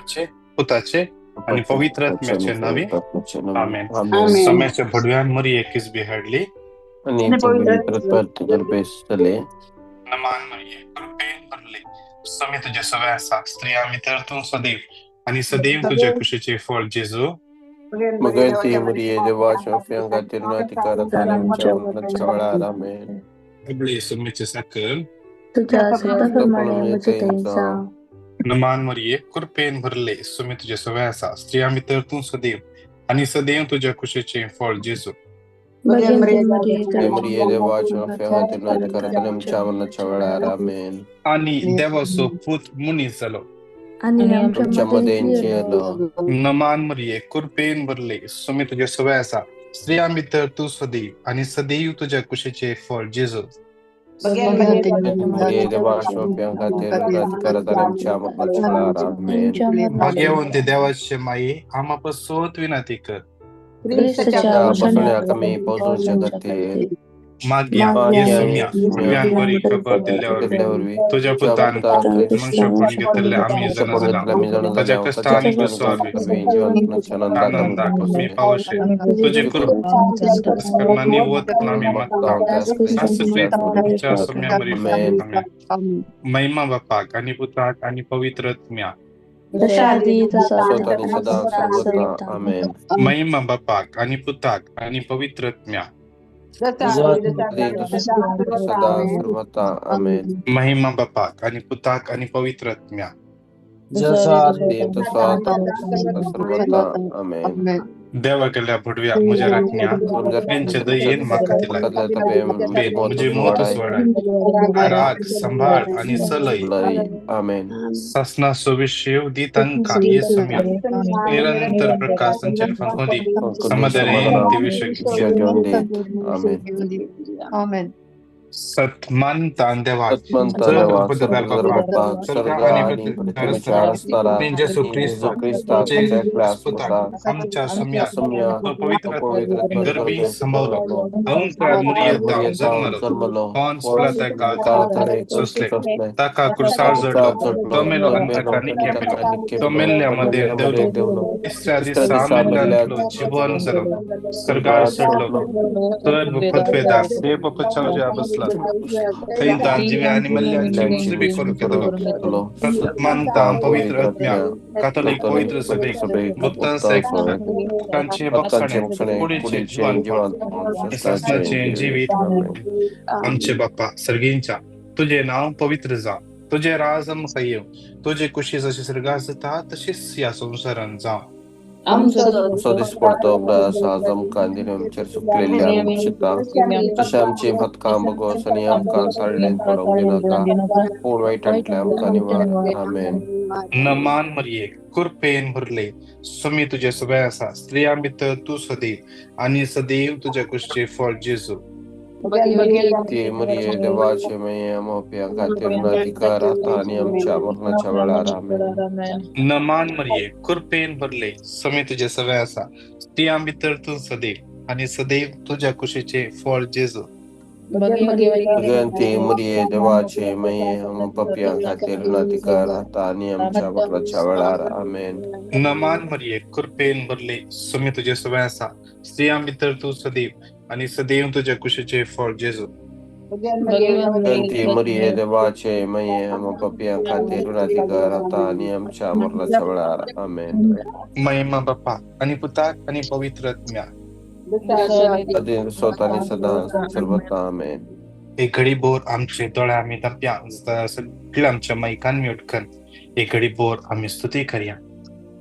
बापाचे, पुताचे आणि पवित्र आत्म्याचे नावे आमेन. Amen. സമയത്തെ പൊടുവാൻ മുറി ekis bihadli Ani pavitra tale naman Maria, कृपेन भरले समय तुझ्या सवयाचा स्त्री आम्ही तर तू सदैव आणि सदैव तुझ्या कुशीचे फळ जेजू magati Maria devacia fianca tirnati karatani chavala amen. आपले समयचे साखर तुझ्या शब्दाप्रमाणे मुझे त्यांचा नमान मरिये कृपेन भरले सुमी तुझ्या सवयाचा स्त्री आम्ही तर तू सदैव आणि सदैव तुझ्या कुशीचे फळ जेजू Maria devacia fianca tirnati karatani chavala amen. आणि देवासो पूत मुनी झालो आणि आमच्यामध्ये नमान मरिये कृपेन भरले सुमी तुझ्या सवयाचा स्त्री आम्ही तर तू सदैव आणि सदैव तुझ्या कुशीचे फळ जेजू Maria devacia fianca tirnati karatani chavala amen. भाग्यवंते देवाचे माये आम्हापासून विनंती कर कमी पोहोचू शकते मागे येसुम्या पूर्व्यांवरी खबर दिल्यावर तुझ्या पुतान मनुष्य पण घेतले आम्ही जण झाला त्याच्या कष्टाने बसवावे आनंदा मी पावशे तुझे करणानी वत नामी मागता असं सम्या मरी महिमा बापाक आणि पुत्राक आणि पवित्र आत्म्या महिमा बापाक आणि पुताक आणि पवित्र आत्म्या महिमा बापाक आणि पुताक आणि पवित्र आत्म्या देवा केल्या भडव्या मुझ्या रत्न्या त्यांचे दयेन माका तिला मुझे मोत सोडा राग संभाळ आणि सलई ससना सोविशेव दी तंका ये सम्या निरंतर प्रकाश संचल फंकोदी समदरे Amen. सत्मान तांदेवा आमच्या सम्या पवित्र गर्भी संभवलो जन्मलो सुसले ताका कुरसाळ जडलो तोमेलो अंतकानी केमेलो तोमेल्यामध्ये देवलो तिसऱ्या दिवसा आमेल्यातलो जीवन जलो सर्गार सडलो तर पृथ्वीदार हे पपचावजा बसला Ainda divani malhanchi muzibi korkadalo. Manta pavitra atmya. Catholic pavitra sabe. Bhuttan sekna. Kanche baksane. Pudiche जीवन. ससनाचे जीवित. आमचे बाप्पा सर्गींच्या तुझे नाव पवित्र जा. तुझे राजम सय्यव. तुझे कुशी जशी सर्गास था तशीच या संसारान जा. Sodisporto Sazam Kandirum Chersukliam Chita Sham Chimat Kambago Saniam Kansalin Parodinaka All White and Clam Kaniva Amen. नमान मरिये कृपेन भरले सुमी तुझ्या सवयाचा स्त्रियांबित तू सदैव आणि सदैव तुझ्या कुशीचे फळ जेजू ती Maria devace mea mopia caternatica rataniam chamorna chavalara Amen. नमान मरिये कृपेन भरले सुमी तुझ्या सवयाचा स्त्रियांबित तू सदैव आणि सदैव तुझ्या कुशीचे फळ जेजू Ganti Maria devace mea mopia caternatica rataniam chamorna chavalara Amen. नमान मरिये कृपेन भरले सुमी तुझ्या सवयाचा स्त्रियांबित तू सदैव आणि सदैव तुझ्या कुशीचे फळ जेजू Ganti Maria devace mea mopia caternatica rataniam chamorna chavalara Amen. महिमा बाप्पा आणि पुताक आणि पवित्र आत्म्या Adin Sotani Sada Sarvata Amen. एक घडी बोर आमचे डोळे आम्ही धप्या सगळे आमच्या मैकान मिटकन एक घडी बोर आम्ही स्तुती करूया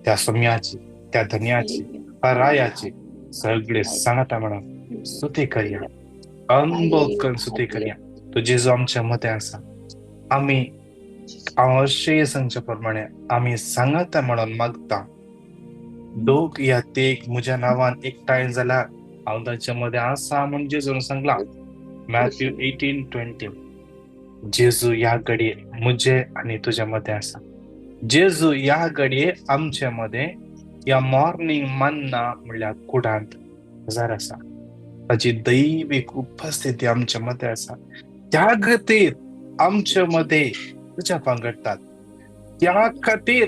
त्या सम्याची त्या धन्याची रायाची सगळे सांगता म्हणून स्तुती करूया अनबोकन स्तुती करूया तो जेजू आमच्या मध्ये असा आम्ही अवश्य संच्या प्रमाणे आम्ही सांगता म्हणून मागता दोघ या ते मुझ्या नावान एकटाय झाला हांव तांच्या मध्ये आसा म्हणून जेजून सांगला मॅथ्यू 18:20 जेजू या घडये मुझे आणि तुझ्या मध्ये असा जेजू या घडये आमच्या मध्ये या मॉर्निंग मन्ना म्हणल्यार कुडांत हजार असा ताची दैविक उपस्थिती आमच्या मध्ये असा त्या खातीर आमच्या मध्ये तुझ्या पांगडतात त्या खातीर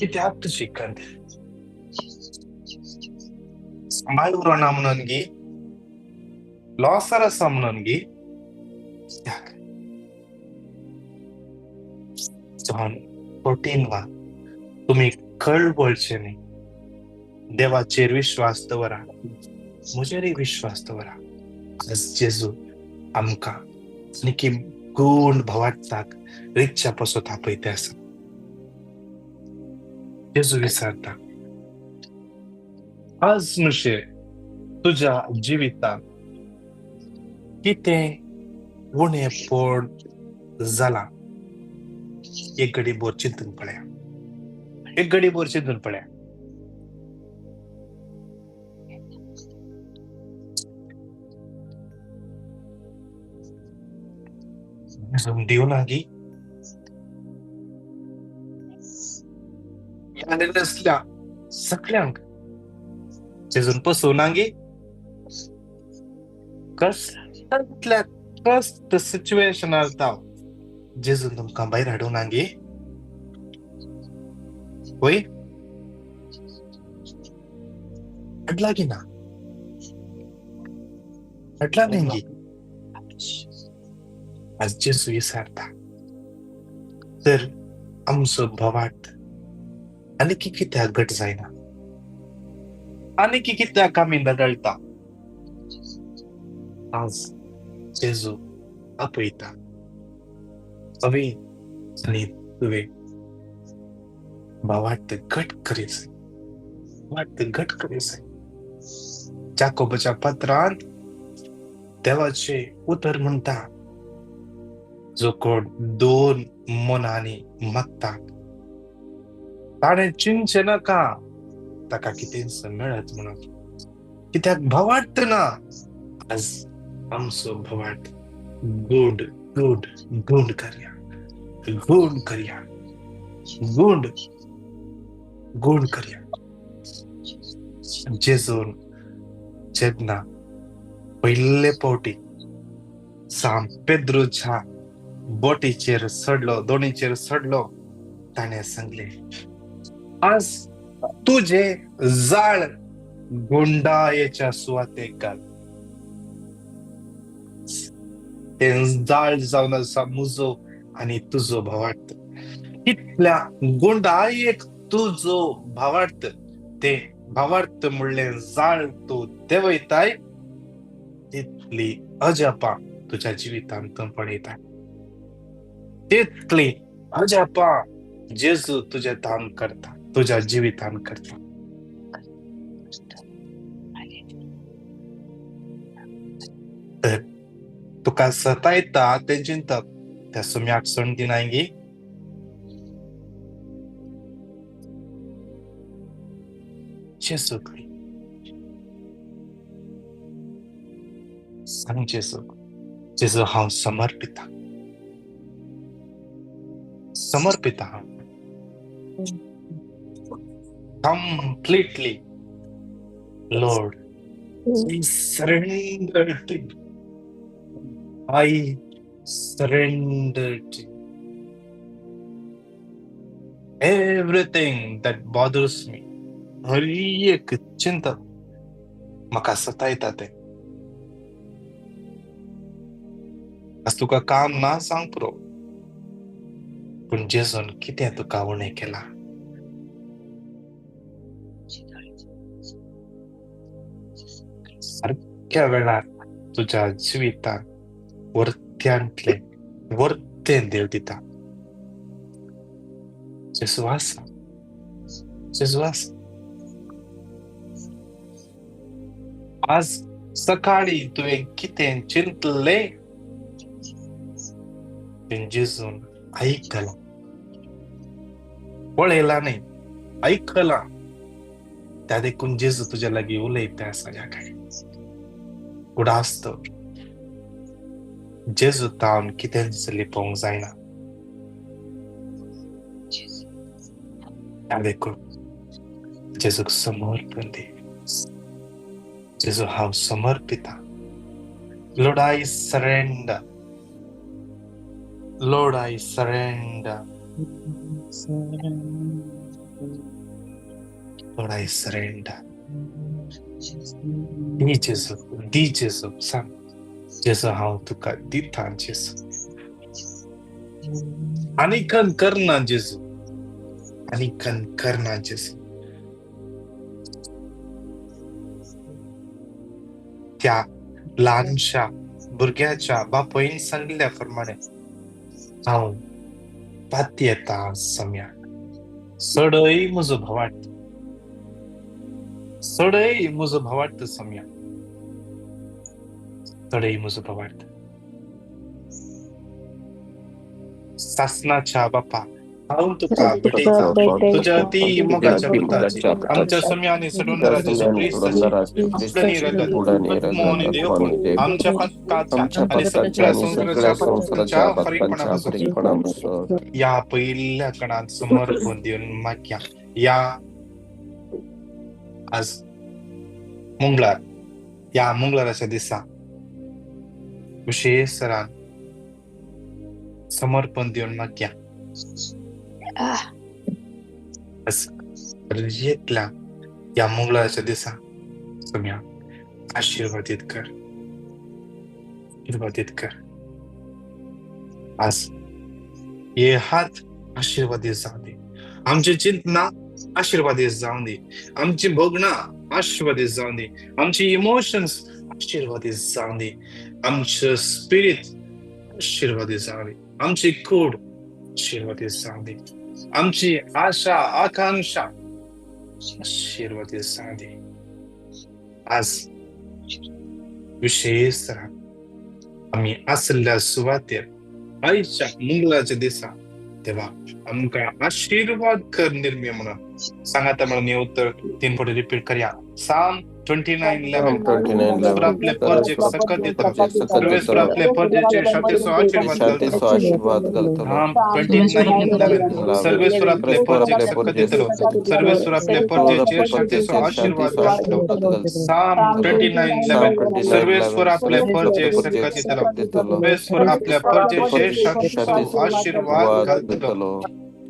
कित्याक शिकन मायूरोना म्हणून गी लॉसरस म्हणून गी कित्याक जॉन 14 वा तुम्ही कळवळचे न्ही देवाचेर विश्वास दवरा म्हजेरय विश्वास दवरा आज जेजू आमकां आनीक गूण भवाडटाक रिक्षा पासत आपयते आसा जेजू विचारता आज नुशे तुज्या जिवितांत कितें उणें पड जाला एक घडी बोर चिंतून पळया एक घडी बोर चिंतून पळया दिव लागी असल्या सगळ्यांक जेजून पसोवनागी कसल्या कस्ट सिच्युएशनार जाव जेजून तुमकां भायर हाडूनागी वय हाडला की ना हाडला न्ही आज जेजू विचारता तर आमचो भवाट आनी कित्याक घट जायना आनी कित्याक आमी नडळटा आज जेजू आपयता हवे आनी तुवें भवाट घट करीस भवाट घट करीस जाकोबाच्या पत्रांत देवाचे उतर म्हणटा जो कोण 2 मनांनी मागता ताणें चिंतचे नाका ताका कितेंच मेळत म्हणून कित्याक भवाट ना आज आमचो भवाट गूड गूड गूंड करया गूंड करया गूंड गूंड करया जेजून जेन्ना पयले फावटी साम पेद्रूच्या बोटीचेर चडलो दोणीचेर चडलो ताणें सांगले आज तुझे जाळ गुंडाळेच्या सुवातेक घाल तें जाळ जावन आसा मुजो आनी तुजो भवार्थ इतल्या गुंडाळेक तुजो भावार्थ ते भावार्थ म्हणलें जाळ तूं देंवयताय तितली अजापां तुज्या जिवितांत पळयता तितली अजापां जेजू तुजें दान करता तुज्या जिवितांत करता तर तुका सतायता तें चिंतप त्या सुम्याक सण दिनांगी जेजू सांग जेजू जेजू हांव समर्पिता समर्पिता completely Lord I surrender to you. I surrender to you. Everything that bothers me हर एक चिंता म्हाका सतायता ते आज तुका काम ना सांग पुरो पूण जेजून कितें तुका उणें केला सारक्या वेळार तुज्या जिवितांत वर्त्यांतले वर्तें देव दिता जेजू आसा जेजू आसा आज सकाळी तुवें कितें चिंतलें तें जेजून आयकलां पळयलां न्ही आयकलां त्या देखून जेजू तुज्या लागीं उलयता आसा ह्या काळी उडासतो जेजू तावन कितेंच लिपोवंक जायना त्या देखून जेजूक समर्पण दी जेजू हांव समर्पिता Lord I surrender Lord I surrender Lord, I surrender. दी जेजू सांग जेजू हांव तुका दिता जेजू आनी कन करना जेजू त्या ल्हानशा भुरग्याच्या बापायन सांगिल्ल्या प्रमाणे हांव पाती येता सम्याक सडय म्हजो भावार्थ सम्याक सडय म्हजो भावार्थ सासनाच्या बापा हांव तुका भेटयता तुझ्या ती मोगाच्या पुताची आमच्या सम्याने सडवणारा जेजू क्रिस्ताची उडणी रगत आत्मो आणि देवपण आमच्या हक्काच्या आणि सगळ्या संसाराच्या हरीपणापासून या पहिल्या कणात समर्पण देऊन माग्या या आज मंगळाराच्या दिसा विशेष सरान समर्पण देऊन माग्या येतल्या या मंगळाराच्या दिसा सम्या आशीर्वादित कर आज ये हात आशीर्वादित जाऊ दे आमची चिंतना आशीर्वादित जाऊ दे आमची भोगणा आशीर्वादित जाऊ दे आमची इमोशन्स आशीर्वादित जाऊ दे आमचं स्पिरिट आशीर्वादित जाऊ दे आमची कूड आशीर्वादित जाऊ दे आमची आशा आकांक्षा आशीर्वादित जाऊ दे आज विशेष आम्ही असल्या सुवातेर आईच्या मंगळाच्या दिसा तेव्हा आमका आशीर्वाद कर निर्मय म्हणून सांगा त्या म्हणून उत्तर 3 पुढे रिपीट करूया Psalm 29:11 आपले प्रोजेक्ट सकत येतात सर्वेश्वर आपले प्रोजेक्टचे शांतीसो आशीर्वाद घालतो 29:11 सर्वेश्वर आपले प्रोजेक्ट सकत येतात सर्वेश्वर आपले प्रोजेक्टचे शांतीसो आशीर्वाद घालतो Psalm 29:11 सर्वेश्वर आपले प्रोजेक्ट सकत येतात सर्वेश्वर आपल्या प्रोजेक्टचे शांतीसो आशीर्वाद घालतो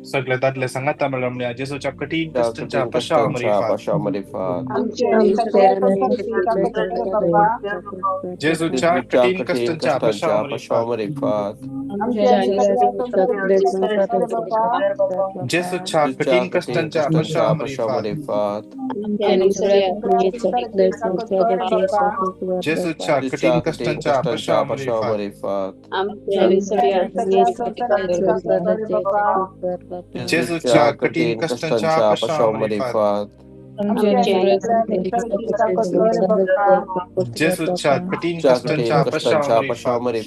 सगळे दादले सांगा तमिळ जेसूच्या कठीण कष्टाच्या पश्चामध्ये जेसूच्या कठीण कष्टाच्या पश्चामध्ये जेसूच्या कठीण कष्टाच्या पश्चामध्ये जेसूच्या कठीण कष्टाच्या पश्चामध्ये जेसूच्या कठीण कष्टाच्या पश्चामध्ये जेसूच्या कठीण कष्टाच्या पश्चामध्ये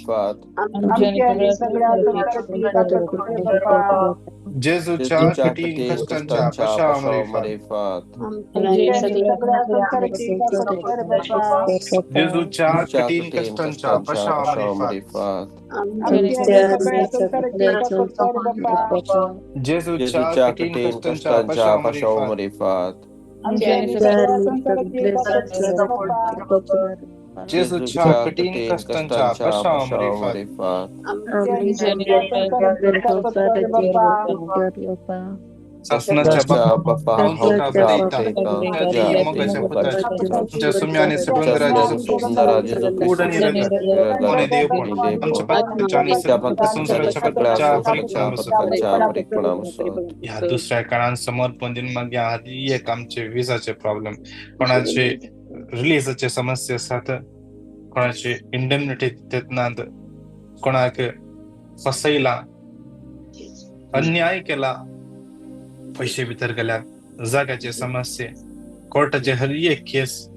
जेसूच्या कठीण कष्टाच्या पश्चामध्ये जेसूच्या कठीण कष्टाच्या पश्चामध्ये जेसूच्या कठीण कष्टाच्या पश्चामध्ये जेसूच्या कठीण कष्टाच्या पश्चामध्ये शासनाच्या बाप्पा तुमच्या सम्याने ह्या दुसऱ्या काळात समर्पण दिन मग एक आमचे विजाचे प्रॉब्लेम कोणाचे रिलीजचे समस्या असतात कोणाचे इंडेमनिटी देत कोणाक फसयला अन्याय केला पैसे भितर गेल्यात जाग्याचे समस्या कोर्टाचे हर एक केस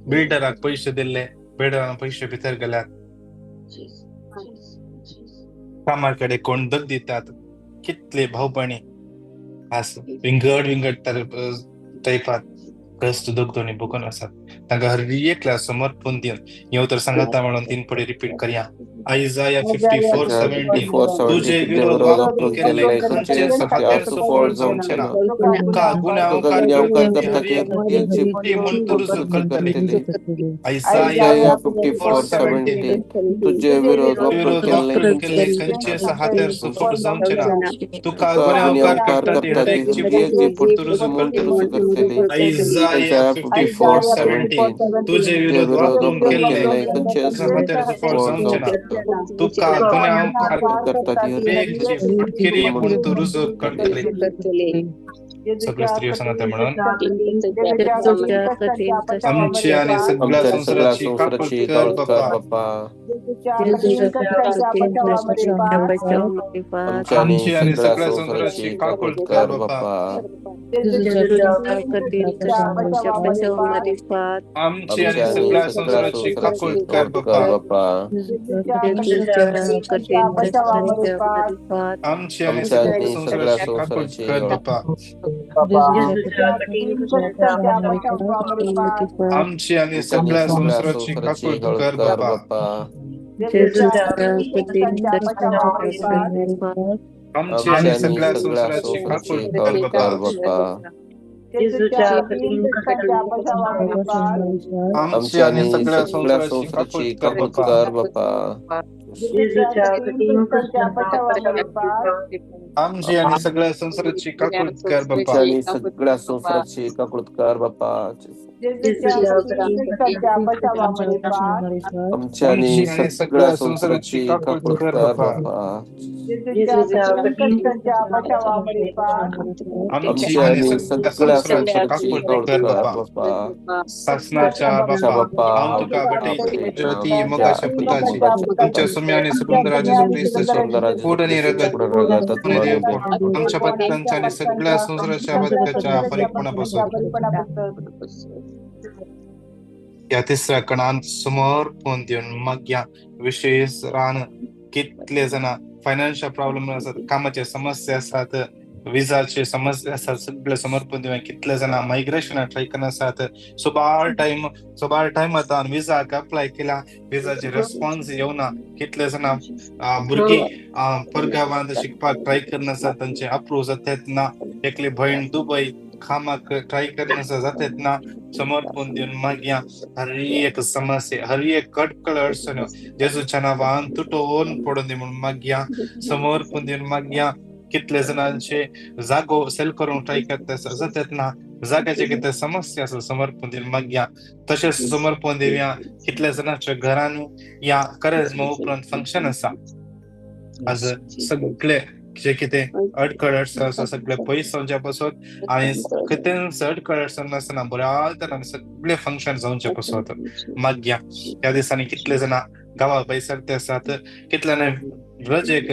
बिल्डराक पैसे दिले बिल्डरान पैसे भितर गेल्यात कामाकडे कोण दग दितात कितले भाऊपणे आज विंगड टायपात कष्ट दोग दोन्ही बघून असतात तांकां हर एकल्या समर्पण दिवन येऊ तर सांगाता म्हणून 3 पटी रिपीट करया. आयजाया 54:17 तुझे विरोध वाकून केले खंयचेच हातेर सफळ जावचे ना. तुका गुन्यांवकार करता ती हर एक खोटी म्हूण तूं रुजू करतली. आयजाया 54:17 तुझे विरोध विरोध वाकून केले खंयचेच हातेर सफळ जावचे ना. तुका गुन्यांवकार करता ती हर एक जी फूट तूं रुजू करतली. आयजाया 54:17 तुझे विरोध वाकून केले खंयचेच हातेर सफळ जावचे ना. तुका गुन्यांवकार करता ती हर एक जी फटकेरी म्हूण तूं रुजू करतली. सगळे स्त्रियो सांगता म्हणून आमची आणि सगळ्या संसाराची काकूट कर बाप्पा. आमची आणि सगळ्या संसाराची काकूट कर बाप्पा. आमची आणि सगळ्या संसाराची काकूट कर बाप्पा. आमची आणि सगळ्या संसाराची काकूट कर बाप्पा. आमची आणि सगळ्या संसाराची काकूट कर बाप्पा. आमची आणि सगळ्या संसाराची काकूट कर बाप्पा. आमची आणि सगळ्या संसाराची काकूट कर बाप्पा. आमची आणि सगळ्या संसाराची काकूट कर बाप्पा. सगळ्या संसाराची काकूट कर बाप्पा. आमची आणि सगळ्या संसाराची काकूट कर बाप्पा. आमची आणि सगळ्या संसाराची काकूट कर बाप्पा. शासनाच्या बाप्पा हांव तुका बटयतलो ज्योती मोगाच्या पुताची आमच्या सुम्या आणि सुंदराच्या क्रिस्ताची पोट आणि रगत आणि देवपोट आमच्या पत्रांच्या आणि सगळ्या संसाराच्या बदकाच्या फरीकपणापासून या तिसऱ्या कणांत समर्पण देऊन मग या विशेष रान कितले जण फायनान्शियल प्रॉब्लेम असतात, कामाचे समस्या असतात, विजाचे समस्या असतात, सगळे समर्पण देऊन कितले जण मायग्रेशन ट्राय करत असतात. सोबार टाइम आता विजाक अप्लाय केला, विजाचे रिस्पॉन्स येऊना. कितले जण भुरगी परगावांत शिकपाक ट्राय करत असतात, तांचे अप्रूव्ह जातात ना. एकली बहीण दुबई खामाक ट्राय करत जातात ना. समर्पण देऊन मग या हर एक समस्या, हर एक कटकळ अडचण जेजूच्या नावान तुटून पडून दे म्हणून मग या समर्पण देऊन मग या. कितले जणांचे जागो सेल करून ट्राय करता जातात ना. जाग्याचे किती समस्या असं समर्पण देऊन मग या. तसेच समर्पण देऊया कितल्या जणांच्या घरान या करज मग उपरांत फंक्शन असा. आज सगळे जे किती अडकळ अडचण असं सगळे पैशांच्या पासून आणि किती अडकळ अडचण नसताना बऱ्या तरान सगळे फंक्शन जाऊनच्या पासून मग या दिवसांनी कितले जण गावा पैसरते असतात. कितल्याने रजेक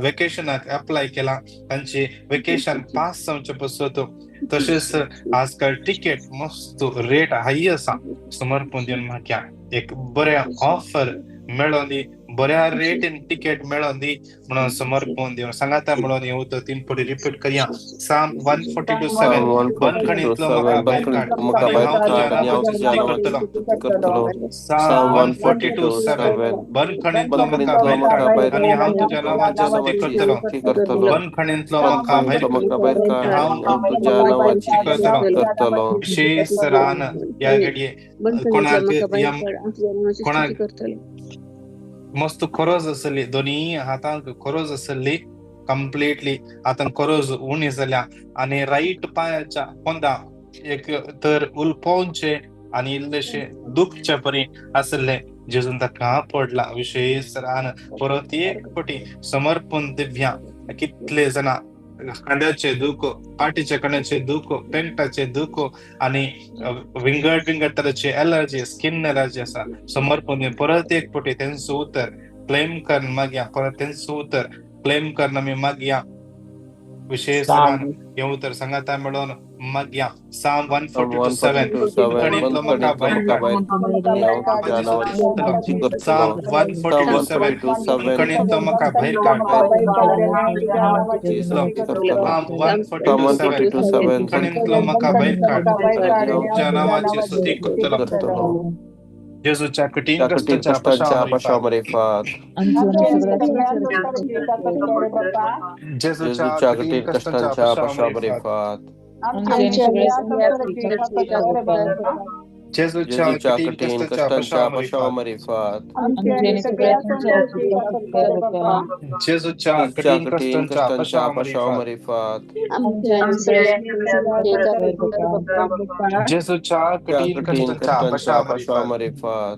वेकेशनाक अप्लाय केला, त्यांची वेकेशन पास जावचे पासून. तसेच आजकाल तिकीट मस्त रेट हाय असा. समर्पण देऊन म्हाका एक बऱ्या ऑफर मेळोनी, बऱ्या रेटीन तिकीट मेळोनी म्हणून समर्पण देऊन सांगाता म्हणून येऊ तर 3 पटी रिपीट करया. साम 142:7 बंदखणीतलो म्हाका भायर काढ आणि हांव तुझ्या नावाची स्तुती करतलो. साम 142:7 बंदखणीतलो म्हाका भायर काढ आणि हांव तुझ्या नावाची स्तुती करतलो. बंदखणीतलो म्हाका भायर काढ हांव तुझ्या नावाची करतलो. विशेष रान या घडये कोणाक मस्त खरोज असली, दोन्ही हातांक खरोज असली कंप्लिटली हातांक खरोज उणी जाल्या आणि राईट पायाच्या पोंदा एक तर उलपोवचे आणि इल्लेशे दुखचे परी असले. जेजून ताका पडला. विशेष रान परत एक पटी समर्पण दिव्या. कितले जण खांद्याचे दुख, पाठीच्या कण्याचे दुख, पेंटाचे दुख आणि विंगड तराचे एलर्जी, स्किन एलर्जी असा. समर्पण परत एक पटी त्यांचं उत्तर क्लेम करून मागया. परत त्यांचं उत्तर क्लेम करणं मी मागया. विशेष रान येऊ तर सांगाता मिळून मग या साम Psalm 142:7 142:7 मका बाहेर काढ साम 142:7 मका बाहेर काढ साम 142:7 मका बाहेर काढ तुझ्या नावाची स्तुती करतो जेजूच्या कठीण कष्टाच्या पशावरीफात जेजूच्या कठीण कष्टाच्या पशावरीफात जेजूच्या कठीण कष्टाच्या पशावरीफात जेजूच्या कठीण कष्टाच्या पशावरीफात जेजूच्या कठीण कष्टाच्या पशावरीफात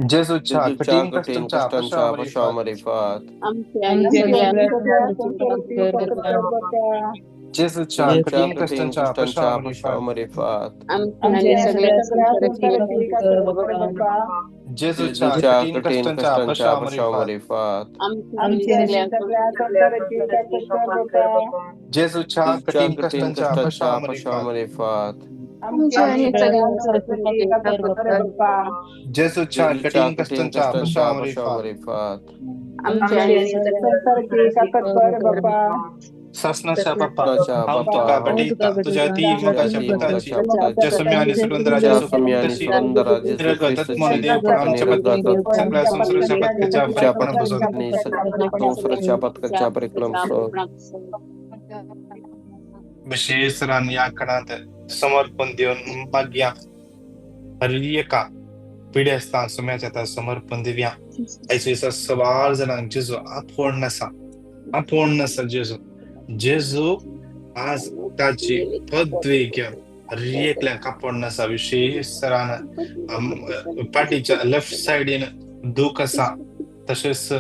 जेजूच्या कठीण कष्टाच्या पशावरीफात जेजूच्या कठीण कष्टाच्या पशावरीफात जेजूच्या कठीण कष्टाच्या पशावरीफात जेजूच्या कठीण कष्टाच्या पशावरीफात जेजूच्या कठीण कष्टाच्या पशावरीफात शासनाच्या बाप्पा हम तुका बटीता तुझ्या ती मगाच्या पिताची जसमी आणि सुरंदराच्या सुखी निरगतत म्हणून देव पण आमच्या पत्नी सगळ्या संसाराच्या पत्काच्या आपण बसून संसाराच्या पत्काच्या परिक्रम विशेष रान या कणात समर्पण देऊन माग्या हरियका पिढ्यास्ता सुम्याच्या त्या समर्पण देव्या ऐसे सवार जणांक जेजू आपण नसा जेजू आज त्याची पदवी घेऊन हरियकल्या कापड नसा विशेष सरान पाठीच्या लेफ्ट साइडीन दुःख असा तसेच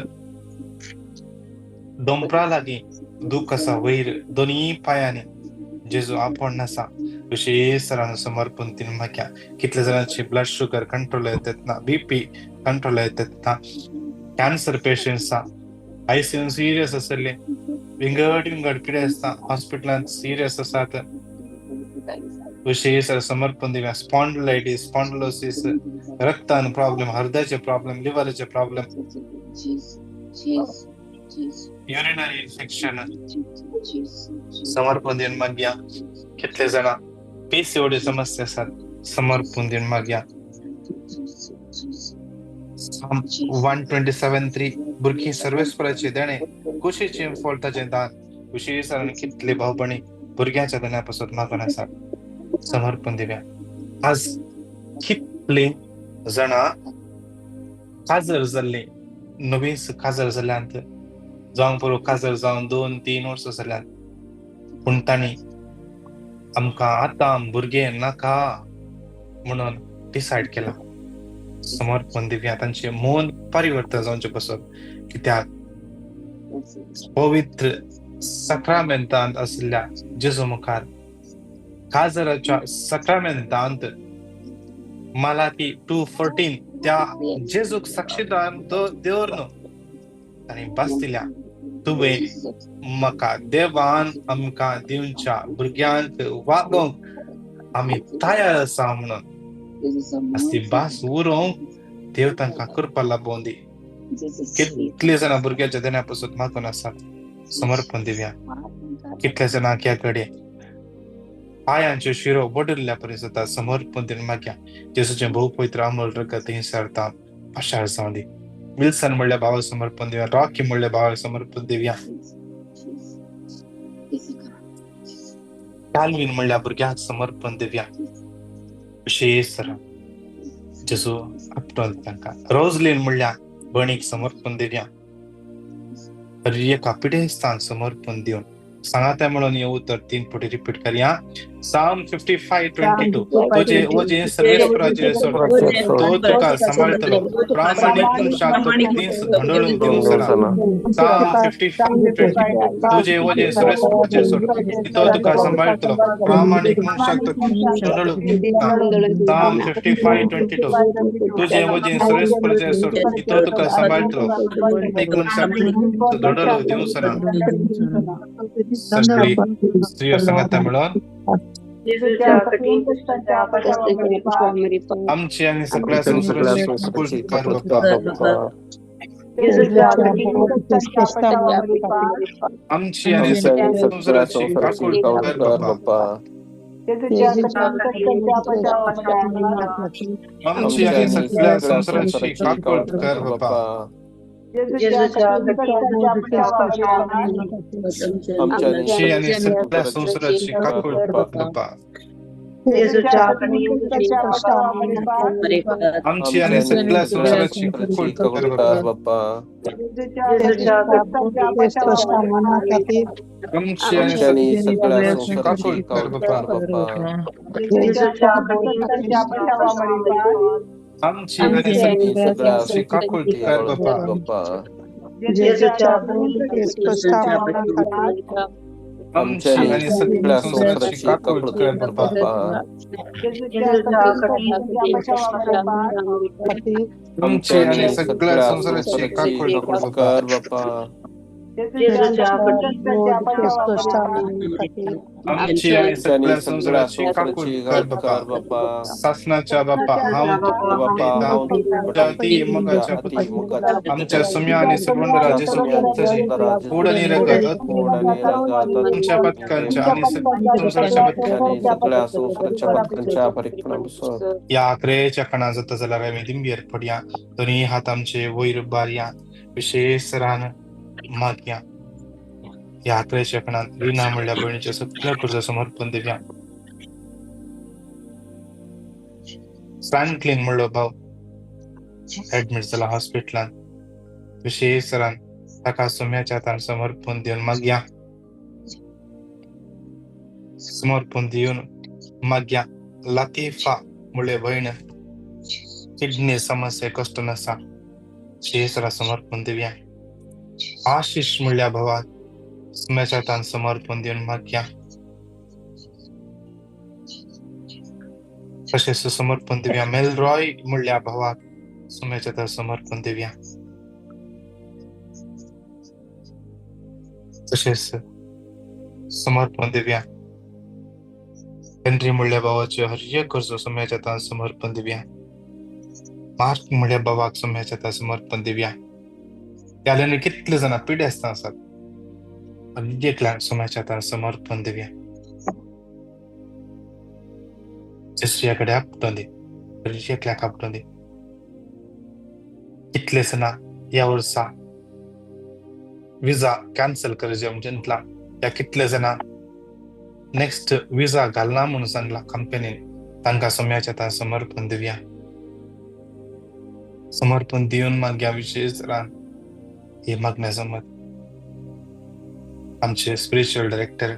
डोंपरा लागी दुःख असा वैर दोन्ही पायाने जेजू आपण नसा विशेष सरान समर्पण तीन माग्या कितल्या जणांची ब्लड शुगर कंट्रोल येतात ना बीपी कंट्रोल येतात ना कॅन्सर पेशंट्सचा आयसीयू सिरियस असले विंगड किडे असता हॉस्पिटलांत सिरियस असतात विशेष समर्पण दिव्या स्पॉन्डिलायटिस स्पॉन्डिलोसिस रक्तान प्रॉब्लेम हृदयाचे प्रॉब्लेम लिव्हरचे प्रॉब्लेम युरिनरी इन्फेक्शन समर्पण दिन माग्या कितले जण पीसीओडी समस्या असतात समर्पण दिन माग्या 127:3 बुरखी सर्वेस्पराचे देणे कुशीची फोलताचे दान विशेष कितले भावपणी भुरग्याच्या देण्यापासून मागून असा समर्पण दिव्या आज कितले जणा काजर जाल्ले नवीन काजर जाल्यांत जावंक पुरो काजर जावन 2-3 वर्ष जाल्यात पूण तांणी आमकां आतां भुरगे नाका म्हणून डिसायड केला समर्पण दिव्या तांचे मन परिवर्तन जावचे पासून कित्याक पवित्र सक्रामेंतांत असलेल्या जेजू मुखार काजराच्या सक्रामेंतांत मालाकी 2:14 त्या जेजूक साक्षीदार दवरनो तांणी भास दिल्या तुवें म्हाका देवान आमकां दिवच्या भुरग्यांक वागोवंक आमी तयार आसा म्हणून ती भास उरोवंक देव तांकां करपा लाबोवन दी कितले जाणां भुरग्याच्या देण्यापासून मागून आसात समर्पण दिव्या कितले जाणांक ह्या कडे पायांच्यो शिरो बडरल्या पर्यंत समर्पण दिन माग्या जेजूचे भोव पवित्र अमोल रगत हिंसारता पाशाळ जावं दी विल्सन म्हणल्या भावाक समर्पण दिव्या रॉकी म्हणल्या भावाक समर्पण दिव्या कॅल्विन म्हणल्या भुरग्याक समर्पण दिव्या विशेष जेजू आपटोन तांकां रोजलीन म्हणल्या भणीक समर्पण दिव्या एका पिढेस्तान समर्पण दिवन सांगाता म्हणून येऊ तर 3 फुटी रिपीट करूया. Psalm 55:22 तुझे ओझे सर्वेस प्राचे सोड तो तुका सांभाळतलो प्रामाणिक शातो तीस धंडोळू दिवसना. Psalm 55:22 तुझे ओझे सर्वेस प्राचे सोड तो तुका सांभाळतलो प्रामाणिक शातो धंडोळू. Psalm 55:22 तुझे ओझे सर्वेस प्राचे सोड तो तुका सांभाळतलो प्रामाणिक शातो धंडोळू दिवसना. सगळी स्त्रियो सांगता मिळून आमची आणि सगळ्या संस्कृती कर बाप्पा. आमची आणि सगळ्या संस्कृती कर बाप्पा. आमची आणि सगळ्या संस्कृती कर बाप्पा. आमची आणि सगळ्या संस्कृती कर बाप्पा. आमची आणि सगळ्या संस्कृती कर बाप्पा. आमची आणि सगळ्या संस्कृती कर बाप्पा. आमची आणि सगळ्या संस्कृती कर बाप्पा. आमची आणि सगळ्या संस्कृती कर बाप्पा. आमची आणि सगळ्या संस्कृती कर बाप्पा. आमची आणि सगळ्या संस्कृती कर बाप्पा. शासनाच्या बाप्पा आमच्या सम्या आणि सर्वंड राजे पुढे रगत तुमच्या पथकांच्या आणि या क्रेच्या कणा जाता जाल्यार आमी दिंबेर पडया दोन्ही हात आमचे वयर बारया विशेष रान मागया. या क्रेच्या कणात विना म्हणल्या बहिणीच्या सगळ्या कर्ज समर्पण दिव्या. फ्रँकलिन म्हणलो भाऊ ऍडमिट झाला हॉस्पिटलान विशेष रान ताका सम्याच्या हातान समर्पण दिवन मागया. समर्पण दिवन मागया. लतीफा मुळे बहीण किडनी समस्या कष्ट नसा शेसरा समर्पण दिव्या. आशिष मुळ्या भावात सम्याच्या हातान समर्पण दिवन मागया. तसेच समर्पण दिव्या. मेलरॉय मुळ्या भावात सम्याच्या हातान समर्पण दिव्या. तसेच समर्पण दिव्या. हेनरी मुळ्या भावाचे हर कर्ज सम्याच्या हातान समर्पण दिव्या. मार्क मुळ्या भावाक सम्याच्या हातान समर्पण दिव्या. त्याला कितले जण पिड्यास्त असतात पण एकल्या सम्याच्या हातान समर्पण दिव्या. जसयाकडे आपटून दे एकल्या आपटून दे. कितले जण या वर्षा विजा कॅन्सल करजे म्हणला या कितले जण नेक्स्ट विजा घालना म्हणून सांगला कंपनीने तांकां सम्याच्या हातान समर्पण दिव्या. समर्पण दिवन मागया विशेष रान हे मागण्यासमत आमचे स्पिरिच्युअल डायरेक्टर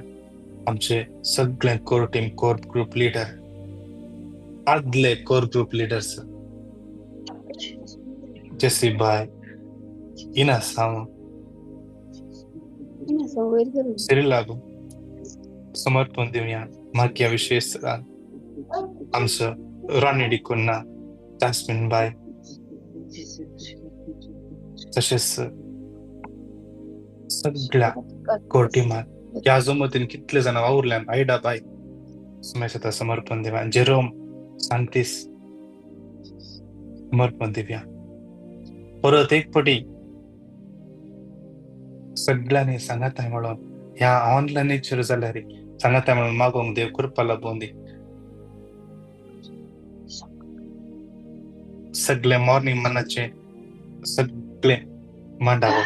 आमचे सगळे core team core group leader आदले कोर ग्रुप लीडर्स जेसी भाई इना साम लागू समर्पण देऊया मागया विशेष रान आमचं राणी डिकोन्ना जास्मिन बाय तसेच सगळ्या कोर्टीमान या जमतीन कितले जण वावरल्यान आयडा बाय सम्याच्या समर्पण देव्या. जेरोम सांगतीस समर्पण देव्या. परत एक पटी सगळ्यांनी सांगत आहे म्हणून ह्या ऑनलाईन जाल्यार सांगत आहे म्हणून मागोंक देव कृपा लाभून दे. सगळे मॉर्निंग मनाचे सगळे मांडावं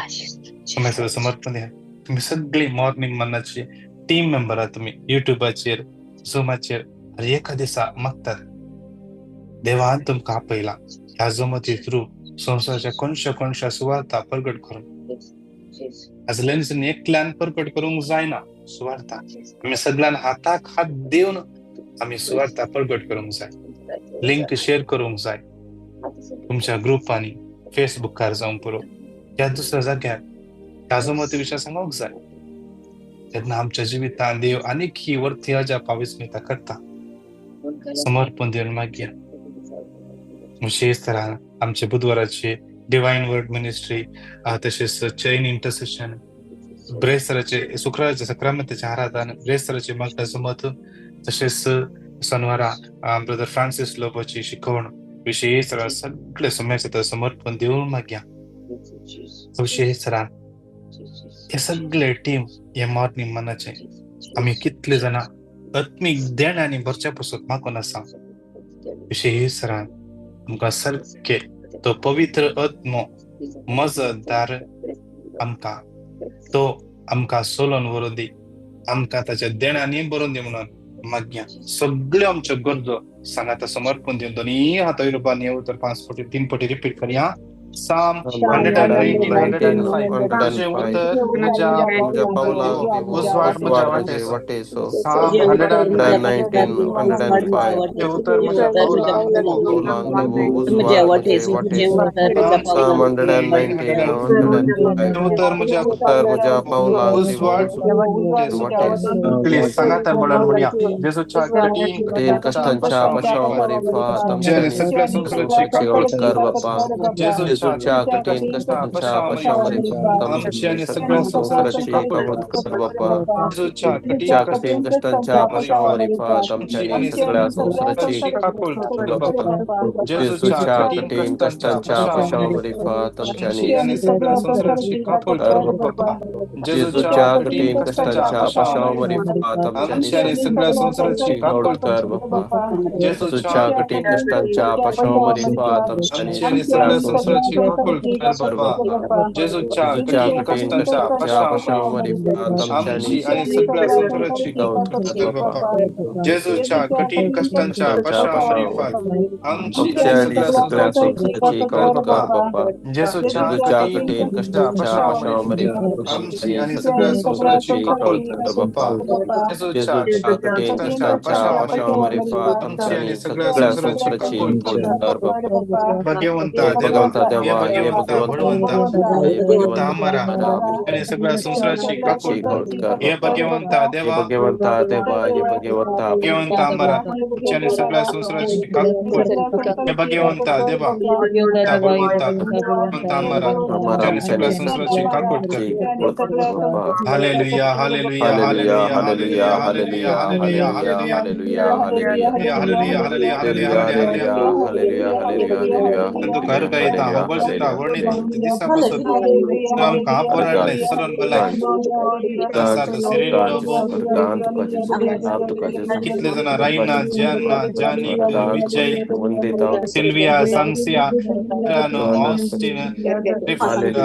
समस्या समर्पण द्या. तुम्ही सगळी मॉर्निंग मनाचे टीम मेंबर आहात. तुम्ही युट्यूबाचेर झुमाचेर एका दिसा मागतात देवान तुमकां आपयला ह्या जमती थ्रू संसाराच्या कोणशा सुवार्ता प्रगट करून आजल्यान एकल्यान प्रकट करूंक जायना सुवार्ता. आमी सगळ्यान हाताक हात देऊन आमी सुवार्ता प्रकट करूंक जाय. लिंक शेअर करूंक जाय तुमच्या ग्रुपांनी, फेसबुकार जावं पुरो या दुसऱ्या जाग्यार ताजो मोटिवेशन सांगूंक जाय. तेन्ना आमच्या जिवितांत देव आनीक ही वर्ती अजाप विस्मिता करता. समर्पण देऊन मागया. विशेष तरान आमचे बुधवाराचे डिवाइन वर्ड मिनिस्ट्री, तसेच चैन इंटरसेशन, ब्रेसराचे शुक्राराचे सक्रामेंताचे आराधन, ब्रेसराचे मागण्याचं मत, तसेच शनिवारा ब्रदर फ्रान्सिस लोबोची शिकवण विशेष तरान सगळे समयाचे समर्पण देऊन मागया. विशेष तरान हे सगळे टीम हे मॉर्निंग मनाचे आम्ही कितले जाणा आत्मीक देण्याने भरच्या पुसत मागून आसा. विशेष तरान आमकां सारखे तो पवित्र आत्मो मजतदार आमकां तो आमकां सोलोन व्हरून दी, आमकां ताच्या देण्यानी बरोवन दी म्हणून मागया. सगळ्यो आमच्यो गरजो सांगाता समर्पण दिवन दोनी हाता रुपान हे उतर 5 पटी 3 पटी रिपीट करया. Psalm 119, 105. तुझे उतर म्हज्या पावलांक उजवाड म्हज्या वाटेसो. Psalm 119, 105. तुझे उतर म्हज्या पावलांक उजवाड वाटेसो. Psalm 119, 105. उतर म्हज्या पावलांक उजवाड वाटेसो. प्लीज सांगात बोलान म्हणया. जेजूच्या कठीण कष्टांच्या पाशावरी फात आमच्या सगळ्या संसाराची कर बाप्पा. जेजूच्या कठीण कष्टांच्या पाशावरी फात आमच्या सगळ्या संसाराची कापड कर बाप्पा. जेजूच्या कठीण कष्टांच्या पाशावरी फात आमच्या सगळ्या संसाराची कापड कर बाप्पा. जेजूच्या कठीण कष्टांच्या पाशावरी फात आमच्या सगळ्या संसाराची कापड कर बाप्पा. जेजूच्या कठीण कष्टांच्या पाशावरी फात आमच्या सगळ्या संसाराची कापड कर बाप्पा. जेजूच्या कठीण कष्टांच्या पाशावरी फात आमच्या सगळ्या संसाराची कापड कर बाप्पा. जेजूच्या कठीण कष्टांच्या पाशावरी फात आमच्या सगळ्या संसाराची कापड कर बाप्पा. जेजूच्या कठीण कष्टांच्या पाशावरी फात आमच्या सगळ्या संसाराची कापड कर बाप्पा. जेजूच्या कठीण कष्टांच्या पाशावरी फात आमच्या सगळ्या संसाराची कापड कर बाप्पा. जेजूच्या कठीण कष्टांच्या पाशावरी फात आमच्या सगळ्या संसाराची कापड कर बाप्पा. भगवंता देवा हे भगवंता आम्हाला आणि सगळ्या संसाराची कापड कर. हे भगवंता देवा हे भगवंता आम्हाला आणि सगळ्या संसाराची कापड. हे भगवंता देवा भगवंता आम्हाला आणि सगळ्या संसाराची कापड कर. Hallelujah hallelujah hallelujah hallelujah hallelujah hallelujah hallelujah hallelujah hallelujah hallelujah. तू घर गईता होबळसिता वर्णित दिसापासून काम कहां पोराडले सलन बलाय सात सिरिल कितले जण राईना जाना जानिक विजय सिल्विया सांसिया ऑस्टिन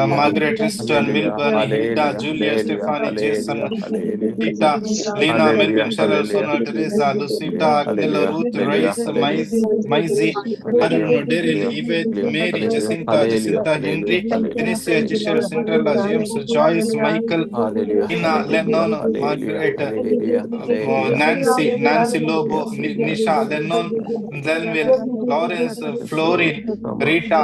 मार्गरेट रिस्टन मिल्बर्न हिटा जूलिया स्टेफानी जेसन टीटा लीना मेल्विन शरल सोना टेरेसा लुसिटा अग्नेल रूथ राइस माइजी Arun Daryl Yvette Mary Jacinta Henry टेरेसिया जिशर सिंड्रेला जेम्स जॉयस माइकल इना लेनन मार्गरेट नैन्सी लोबो निशा लेनन डेनविल लॉरेंस फ्लोरिन Rita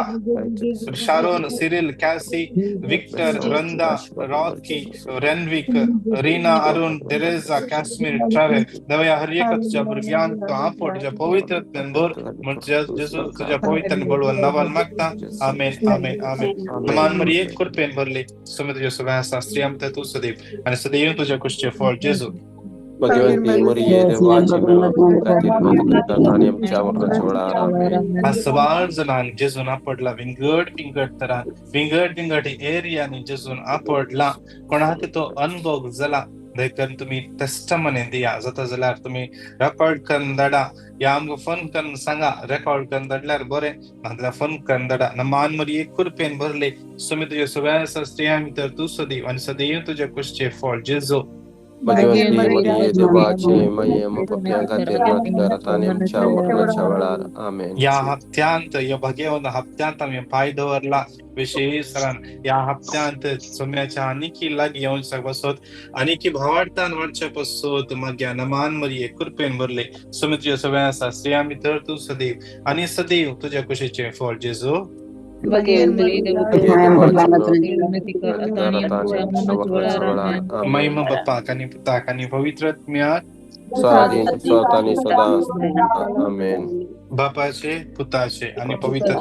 Sharon Cyril Casey Victor रंदा रॉकी रेनविक रीना अरुण डेरेजा काश्मीर ट्रॅव्हल दवया हर एक तुझ्या भुरग्यांक तो आपो तुझ्या पवित्र तंबोर म्हणजे जेजू तुझ्या पवित्र बळवंत नावान मागता. आमेन आमेन आमेन. मान मरी एक कृपेन भरली समेत तुझ्या सगळ्या शास्त्री आमच्या तू सदैव आणि सदैव तुझ्या कुशचे फळ जेजू. भगवंती मरिये देवाची आणि आमच्या वरची वडा आमेन. सवार जणांक जेजून आपडला विंगड तरान एरियानी जेजून आपडला कोणाक तो अनुभव जाला देखील तुम्ही टेस्टमनी दिया जाता जाल्यार तुम्ही रेकॉर्ड करून धाडा या आमकां फोन करून सांगा. रेकॉर्ड करून धाडल्यार बरें नाजाल्यार फोन करून धाडा. मान मरी एक कृपेन भरले सुमी तुझ्या सगळ्या स्त्रियां भितर तू सदैव आणि सदैव तुझ्या कुशचे फळ जेजू. भगवंती मरिये देवाचे मयम पप्या खातीर मागतात आनी आमच्या मरणाच्या वेळार आमेन. या हप्त्यांत या भगेवन हप्त्यांत आम्ही पाय दवरला विशेषरान या हप्त्यांत सोम्याच्या आनीकी लाग येवन बसत आनीकी भावार्थान वाडच्या पसत माग्या नमान मरिये कृपेन भरले समुद्र सगळ्या आसा श्री आमी तर तू सदैव आणि सदैव तुझ्या कुशीचे फळ जेजू महिमा बाप्पाक आणि पुताक आणि पवित्र आत्म्याक सात आणि सदा आमेन. बापाचे पुताचे आणि पवित्र